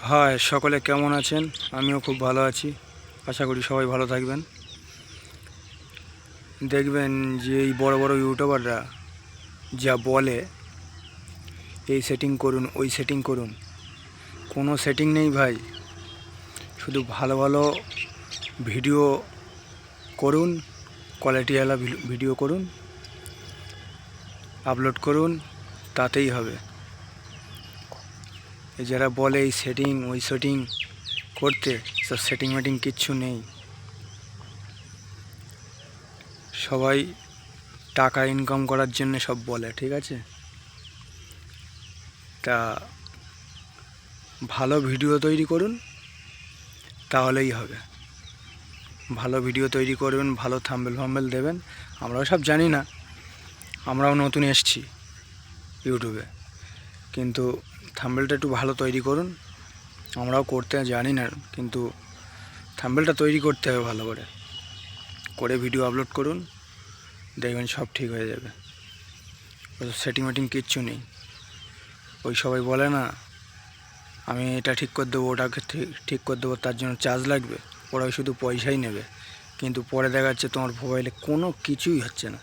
High সকলে কেমন আছেন? আমিও খুব ভালো আছি। আশা করি সবাই ভালো থাকবেন। দেখবেন যে এই বড় বড় ইউটিউবাররা যা বলে এই সেটিং করুন ওই সেটিং করুন, কোনো সেটিং নেই ভাই। শুধু ভালো ভালো ভিডিও করুন, কোয়ালিটিওয়ালা ভিডিও করুন, আপলোড করুন, তাতেই হবে। এই যারা বলে এই সেটিং ওই সেটিং করতে, সব সেটিং মেটিং কিচ্ছু নেই। সবাই টাকা ইনকাম করার জন্য সব বলে, ঠিক আছে? তা ভালো ভিডিও তৈরি করুন, তাহলেই হবে। ভালো ভিডিও তৈরি করবেন, ভালো থাম্বনেল দেবেন। আমরাও সব জানি না, আমরাও নতুন এসেছি ইউটিউবে, কিন্তু থাম্বনেলটা একটু ভালো তৈরি করুন। আমরাও করতে জানি না, কিন্তু থাম্বনেলটা তৈরি করতে হবে ভালো করে ভিডিও আপলোড করুন, দেখবেন সব ঠিক হয়ে যাবে। সেটিং মেটিং কিচ্ছু নেই। ওই সবাই বলে না, আমি এটা ঠিক করে দেবো, ওটাকে ঠিক করে দেবো, তার জন্য চার্জ লাগবে। ওরা শুধু পয়সাই নেবে, কিন্তু পরে দেখা যাচ্ছে তোমার মোবাইলে কোনো কিছুই হচ্ছে না,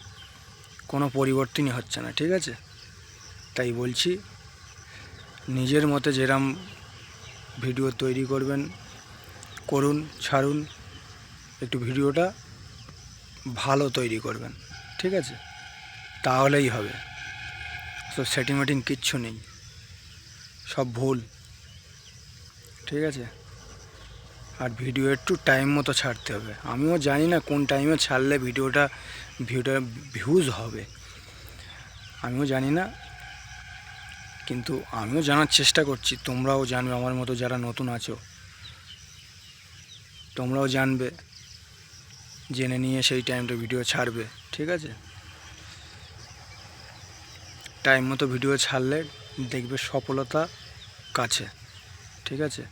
কোনো পরিবর্তনই হচ্ছে না, ঠিক আছে? তাই বলছি, নিজের মতে যেরম ভিডিও তৈরি করবেন করুন, ছাড়ুন, একটু ভিডিওটা ভালো তৈরি করবেন, ঠিক আছে? তাহলেই হবে। তো সেটিং মেটিং কিচ্ছু নেই, সব ভুল, ঠিক আছে? আর ভিডিও একটু টাইম মতো ছাড়তে হবে। আমিও জানি না কোন টাইমে ছাড়লে ভিডিওটা ভিউজ হবে, আমিও জানি না, কিন্তু আমিও জানার চেষ্টা করছি। তোমরাও জানবে, আমার মতো যারা নতুন আছো তোমরাও জানবে, জেনে নিয়ে সেই টাইমটা ভিডিও ছাড়বে, ঠিক আছে? টাইম মতো ভিডিও ছাড়লে দেখবে সফলতা কাছে, ঠিক আছে?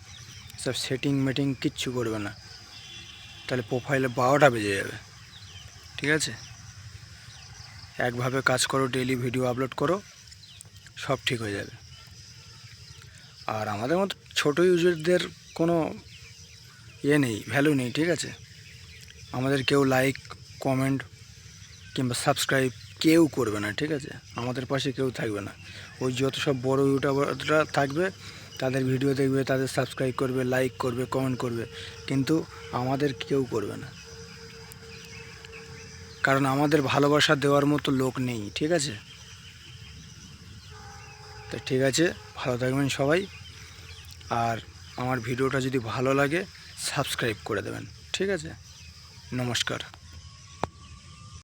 সব সেটিং মেটিং কিচ্ছু করবে না, তাহলে প্রোফাইলে 12টা বেজে যাবে, ঠিক আছে? একভাবে কাজ করো, ডেইলি ভিডিও আপলোড করো, সব ঠিক হয়ে যাবে। আর আমাদের মতো ছোটো ইউজারদের কোনো নেই, ভ্যালু নেই, ঠিক আছে? আমাদের কেউ লাইক, কমেন্ট কিংবা সাবস্ক্রাইব কেউ করবে না, ঠিক আছে? আমাদের পাশে কেউ থাকবে না। ওই যত সব বড় ইউটিউবাররা থাকবে, তাদের ভিডিও দেখবে, তাদের সাবস্ক্রাইব করবে, লাইক করবে, কমেন্ট করবে, কিন্তু আমাদের কেউ করবে না, কারণ আমাদের ভালোবাসা দেওয়ার মতো লোক নেই, ঠিক আছে? তো ঠিক আছে, ভালো থাকবেন সবাই। আর আমার ভিডিওটা যদি ভালো লাগে সাবস্ক্রাইব করে দেবেন, ঠিক আছে? নমস্কার।